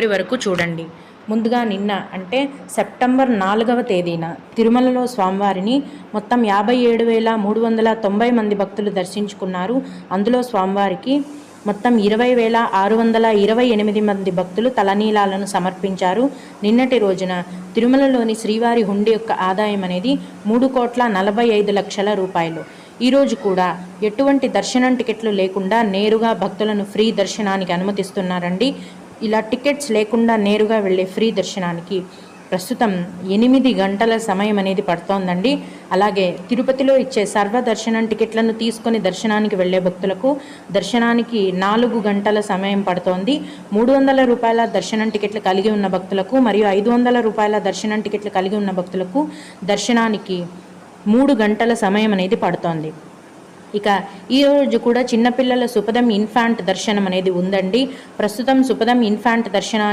చివరి వరకు చూడండి. ముందుగా నిన్న అంటే సెప్టెంబర్ 4వ తేదీన తిరుమలలో స్వామివారిని మొత్తం 57,390 మంది భక్తులు దర్శించుకున్నారు. అందులో స్వామివారికి మొత్తం 20,628 మంది భక్తులు తలనీలాలను సమర్పించారు. నిన్నటి రోజున తిరుమలలోని శ్రీవారి హుండీ యొక్క ఆదాయం అనేది 3,45,00,000 రూపాయలు. ఈరోజు కూడా ఎటువంటి దర్శనం టికెట్లు లేకుండా నేరుగా భక్తులను ఫ్రీ దర్శనానికి అనుమతిస్తున్నారండి. ఇలా టికెట్స్ లేకుండా నేరుగా వెళ్ళే ఫ్రీ దర్శనానికి ప్రస్తుతం 8 గంటల సమయం అనేది పడుతోందండి. అలాగే తిరుపతిలో ఇచ్చే సర్వ దర్శనం టికెట్లను తీసుకొని దర్శనానికి వెళ్ళే భక్తులకు దర్శనానికి 4 గంటల సమయం పడుతోంది. 300 రూపాయల దర్శనం టికెట్లు కలిగి ఉన్న భక్తులకు మరియు 500 రూపాయల దర్శనం టికెట్లు కలిగి ఉన్న భక్తులకు దర్శనానికి 3 గంటల సమయం అనేది పడుతోంది. ఇక ఈరోజు కూడా చిన్నపిల్లల సుపదం ఇన్ఫాంట్ దర్శనం అనేది ఉందండి. ప్రస్తుతం సుపదం ఇన్ఫాంట్ దర్శనాన్ని